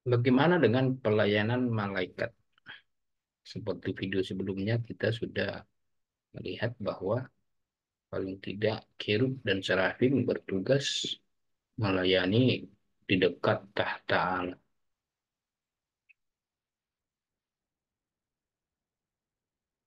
Bagaimana dengan pelayanan malaikat? Seperti video sebelumnya, kita sudah melihat bahwa paling tidak kerub dan serafim bertugas melayani di dekat tahta Allah.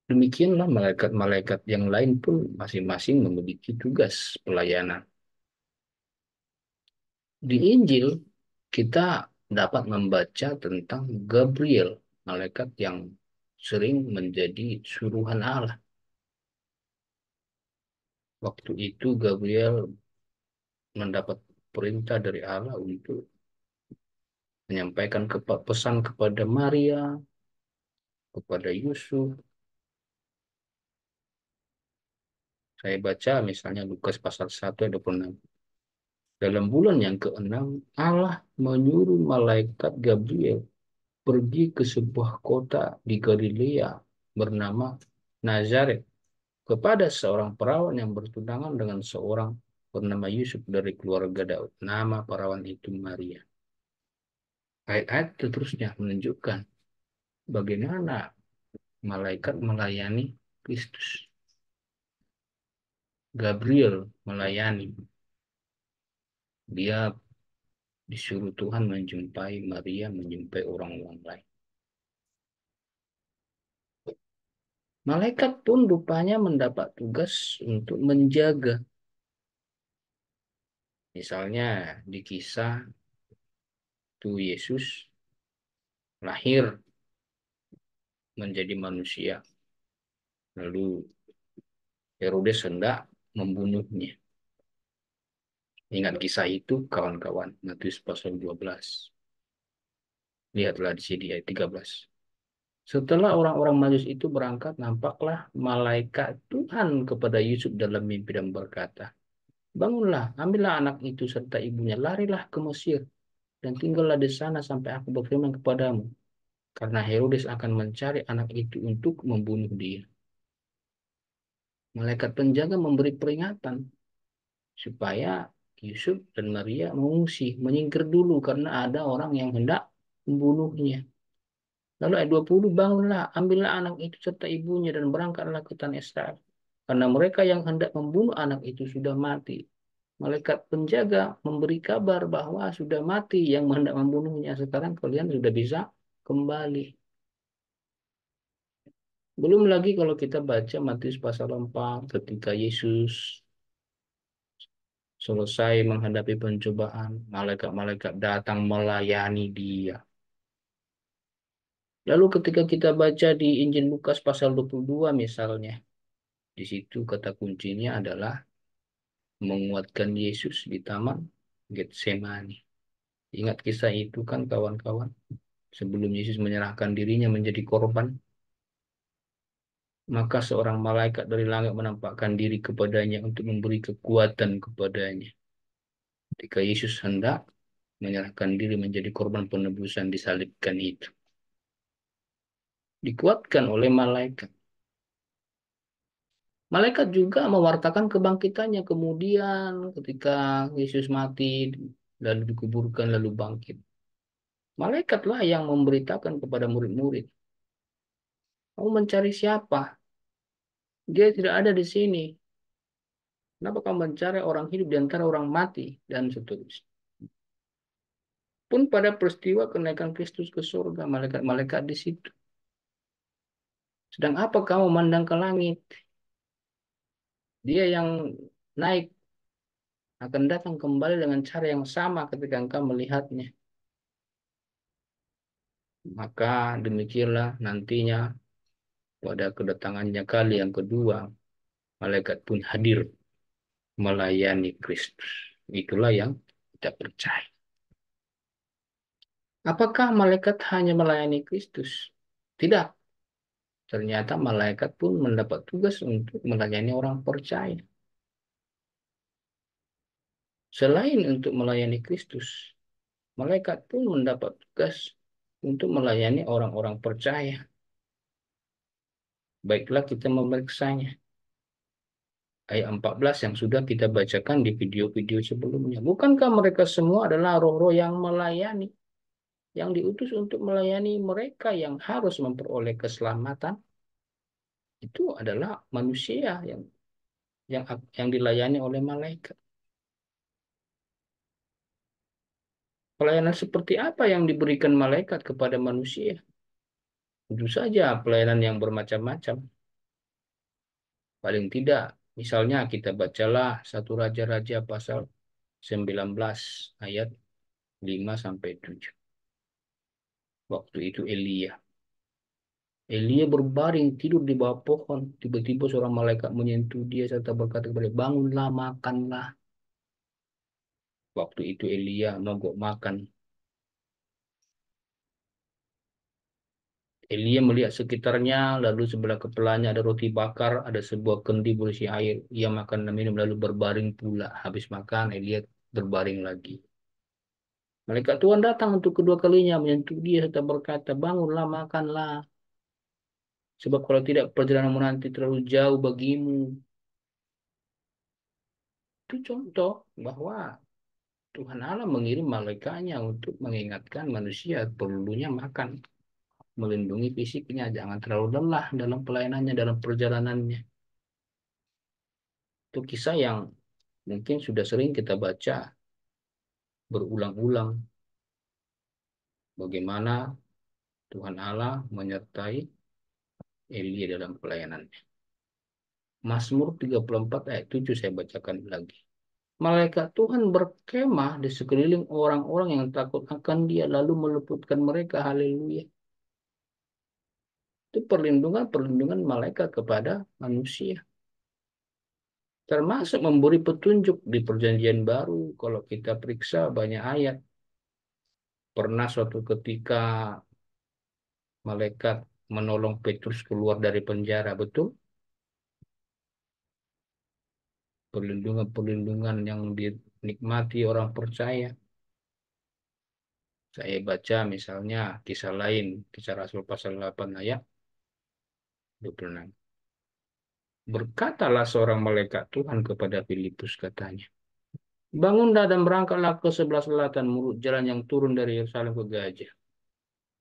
Demikianlah malaikat-malaikat yang lain pun masing-masing memiliki tugas pelayanan. Di Injil, kita dapat membaca tentang Gabriel, malaikat yang sering menjadi suruhan Allah. Waktu itu Gabriel mendapat perintah dari Allah untuk menyampaikan pesan kepada Maria, kepada Yusuf. Saya baca misalnya Lukas pasal 1 ayat 26. Dalam bulan yang keenam, Allah menyuruh malaikat Gabriel pergi ke sebuah kota di Galilea bernama Nazaret kepada seorang perawan yang bertunangan dengan seorang bernama Yusuf dari keluarga Daud. Nama perawan itu Maria. Ayat-ayat seterusnya menunjukkan bagaimana malaikat melayani Kristus. Gabriel melayani. Dia disuruh Tuhan menjumpai Maria, menjumpai orang-orang lain. Malaikat pun rupanya mendapat tugas untuk menjaga. Misalnya di kisah itu Yesus lahir menjadi manusia. Lalu Herodes hendak membunuhnya. Ingat kisah itu kawan-kawan. Matius pasal 12. Lihatlah di sini ayat 13. Setelah orang-orang Majus itu berangkat, nampaklah malaikat Tuhan kepada Yusuf dalam mimpi dan berkata, bangunlah, ambillah anak itu serta ibunya, larilah ke Mesir, dan tinggallah di sana sampai aku berfirman kepadamu. Karena Herodes akan mencari anak itu untuk membunuh dia. Malaikat penjaga memberi peringatan supaya Yusuf dan Maria mengungsi, menyingkir dulu karena ada orang yang hendak membunuhnya. Lalu ayat 20, bangunlah, ambillah anak itu serta ibunya dan berangkatlah ke tanah Israel. Karena mereka yang hendak membunuh anak itu sudah mati. Malaikat penjaga memberi kabar bahwa sudah mati yang hendak membunuhnya. Sekarang kalian sudah bisa kembali. Belum lagi kalau kita baca Matius pasal 4 ketika Yesus selesai menghadapi pencobaan, malaikat-malaikat datang melayani dia. Lalu ketika kita baca di Injil Lukas pasal 22 misalnya, di situ kata kuncinya adalah menguatkan Yesus di taman Getsemani. Ingat kisah itu kan kawan-kawan? Sebelum Yesus menyerahkan dirinya menjadi korban, maka seorang malaikat dari langit menampakkan diri kepadanya untuk memberi kekuatan kepadanya. Ketika Yesus hendak menyerahkan diri menjadi korban penebusan disalibkan itu. Dikuatkan oleh malaikat. Malaikat juga mewartakan kebangkitannya kemudian ketika Yesus mati, lalu dikuburkan, lalu bangkit. Malaikatlah yang memberitakan kepada murid-murid, kamu mencari siapa? Dia tidak ada di sini. Kenapa kamu mencari orang hidup di antara orang mati? Dan seterusnya. Pun pada peristiwa kenaikan Kristus ke surga, malaikat-malaikat di situ. Sedang apa kamu memandang ke langit? Dia yang naik akan datang kembali dengan cara yang sama ketika engkau melihatnya. Maka demikianlah nantinya pada kedatangannya kali yang kedua, malaikat pun hadir melayani Kristus. Itulah yang kita percaya. Apakah malaikat hanya melayani Kristus? Tidak. Ternyata malaikat pun mendapat tugas untuk melayani orang percaya. Selain untuk melayani Kristus, malaikat pun mendapat tugas untuk melayani orang-orang percaya. Baiklah kita memeriksanya. Ayat 14 yang sudah kita bacakan di video-video sebelumnya. Bukankah mereka semua adalah roh-roh yang melayani? yang diutus untuk melayani mereka yang harus memperoleh keselamatan itu adalah manusia yang yang dilayani oleh malaikat. Pelayanan seperti apa yang diberikan malaikat kepada manusia? Tentu saja pelayanan yang bermacam-macam. Paling tidak, misalnya kita bacalah satu Raja-Raja pasal 19 ayat 5 sampai 7. Waktu itu Elia berbaring tidur di bawah pohon. Tiba-tiba seorang malaikat menyentuh dia serta berkata kepada dia, bangunlah, makanlah. Waktu itu Elia mogok makan. Elia melihat sekitarnya, lalu sebelah kepalanya ada roti bakar, ada sebuah kendi berisi air. Ia makan dan minum, lalu berbaring pula. Habis makan, Elia berbaring lagi. Malaikat Tuhan datang untuk kedua kalinya, menyentuh dia serta berkata, bangunlah, makanlah. Sebab kalau tidak, perjalananmu nanti terlalu jauh bagimu. Itu contoh bahwa Tuhan Allah mengirim malaikatnya untuk mengingatkan manusia perlunya makan, melindungi fisiknya, jangan terlalu lelah dalam pelayanannya, dalam perjalanannya. Itu kisah yang mungkin sudah sering kita baca berulang-ulang bagaimana Tuhan Allah menyertai Elia dalam pelayanannya. Mazmur 34 ayat 7 saya bacakan lagi. Malaikat Tuhan berkemah di sekeliling orang-orang yang takut akan Dia, lalu meluputkan mereka. Haleluya. Itu perlindungan-perlindungan malaikat kepada manusia. Termasuk memberi petunjuk di perjanjian baru. Kalau kita periksa banyak ayat. Pernah suatu ketika malaikat menolong Petrus keluar dari penjara. Betul? Perlindungan-perlindungan yang dinikmati orang percaya. Saya baca misalnya kisah lain. Kisah Rasul pasal 8 ayat 26. Berkatalah seorang malaikat Tuhan kepada Filipus, katanya, bangunlah dan berangkatlah ke sebelah selatan, menurut jalan yang turun dari Yerusalem ke Gajah.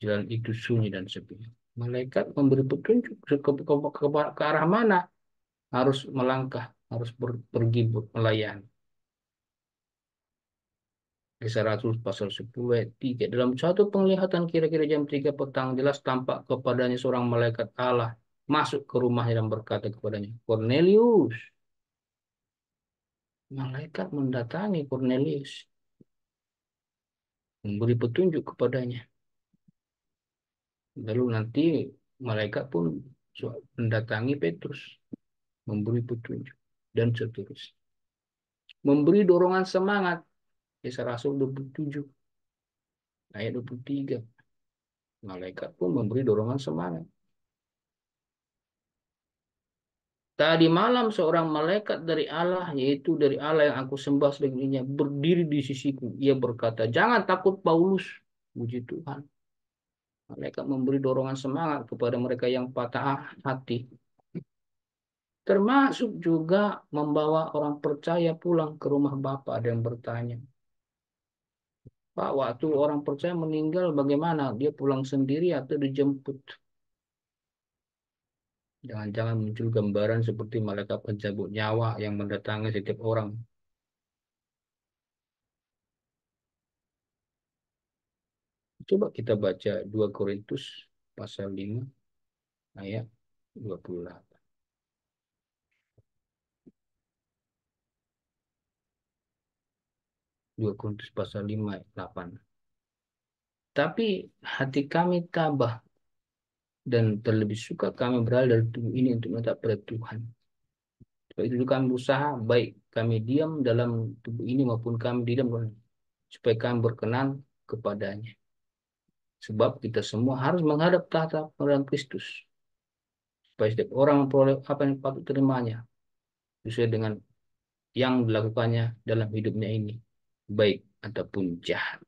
Jalan itu sunyi dan sepi. Malaikat memberi petunjuk ke arah mana harus melangkah, harus pergi melayani. Kisah Rasul pasal 10 ayat 3. Dalam suatu penglihatan kira-kira jam 3 petang, jelas tampak kepadanya seorang malaikat Allah masuk ke rumahnya dan berkata kepadanya, Cornelius. Malaikat mendatangi Cornelius, memberi petunjuk kepadanya. Lalu nanti malaikat pun mendatangi Petrus, memberi petunjuk, dan seterusnya. Memberi dorongan semangat. Kisah Rasul 27, ayat 23. Malaikat pun memberi dorongan semangat. Tadi malam seorang malaikat dari Allah, yaitu dari Allah yang aku sembah selebihnya, berdiri di sisiku. Ia berkata, jangan takut Paulus. Puji Tuhan. Malaikat memberi dorongan semangat kepada mereka yang patah hati. Termasuk juga membawa orang percaya pulang ke rumah Bapak. Ada yang bertanya, Pak, waktu orang percaya meninggal bagaimana? Dia pulang sendiri atau dijemput? Jangan-jangan muncul gambaran seperti malaikat pencabut nyawa yang mendatangi setiap orang. Coba kita baca 2 Korintus pasal 5 ayat 28. 2 Korintus pasal 5 ayat 8. Tapi hati kami tabah dan terlebih suka kami beralih dari tubuh ini untuk menetap pada Tuhan. Sebab itu kami berusaha, baik kami diam dalam tubuh ini maupun kami diam, supaya kami berkenan kepadanya. Sebab kita semua harus menghadap tahta pengadilan Kristus, supaya setiap orang memperoleh apa yang patut terimanya, sesuai dengan yang dilakukannya dalam hidupnya ini, baik ataupun jahat.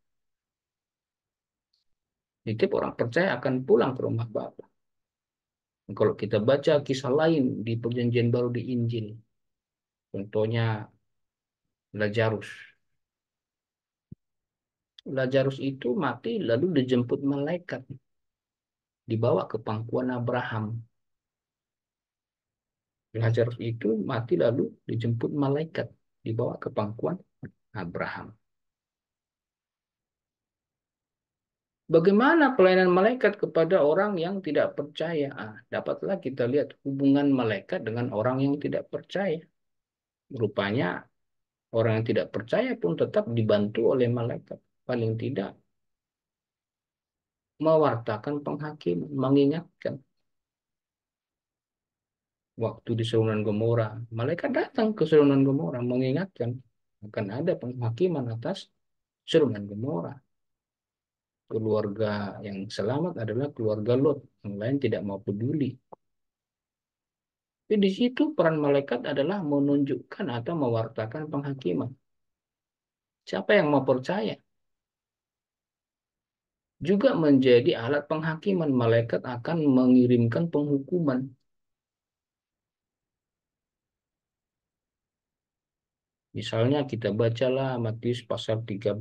Setiap orang percaya akan pulang ke rumah Bapa. Kalau kita baca kisah lain di perjanjian baru di Injil, contohnya Lazarus. Lazarus itu mati lalu dijemput malaikat, dibawa ke pangkuan Abraham. Lazarus itu mati lalu dijemput malaikat, dibawa ke pangkuan Abraham. Bagaimana pelayanan malaikat kepada orang yang tidak percaya? Dapatlah kita lihat hubungan malaikat dengan orang yang tidak percaya. Rupanya orang yang tidak percaya pun tetap dibantu oleh malaikat. Paling tidak mewartakan penghakiman, mengingatkan. Waktu di Sodom Gomora, malaikat datang ke Sodom Gomora mengingatkan akan ada penghakiman atas Sodom Gomora. Keluarga yang selamat adalah keluarga Lot, yang lain tidak mau peduli. Jadi di situ peran malaikat adalah menunjukkan atau mewartakan penghakiman. Siapa yang mau percaya? Juga menjadi alat penghakiman. Malaikat akan mengirimkan penghukuman. Misalnya kita bacalah Matius pasal 13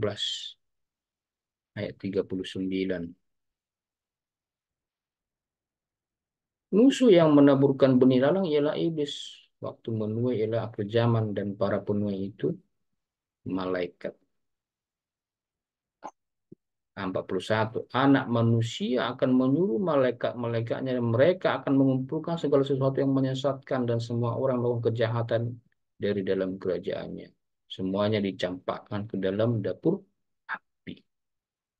ayat 39. Musuh yang menaburkan benih lalang ialah iblis. Waktu menuai ialah akhir zaman dan para penuai itu malaikat. 41. Anak manusia akan menyuruh malaikat-malaikatnya dan mereka akan mengumpulkan segala sesuatu yang menyesatkan dan semua orang melakukan kejahatan dari dalam kerajaannya. Semuanya dicampakkan ke dalam dapur api.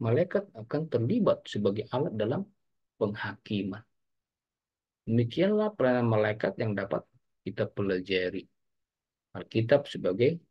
Malaikat akan terlibat sebagai alat dalam penghakiman. Demikianlah peranan malaikat yang dapat kita pelajari. Alkitab sebagai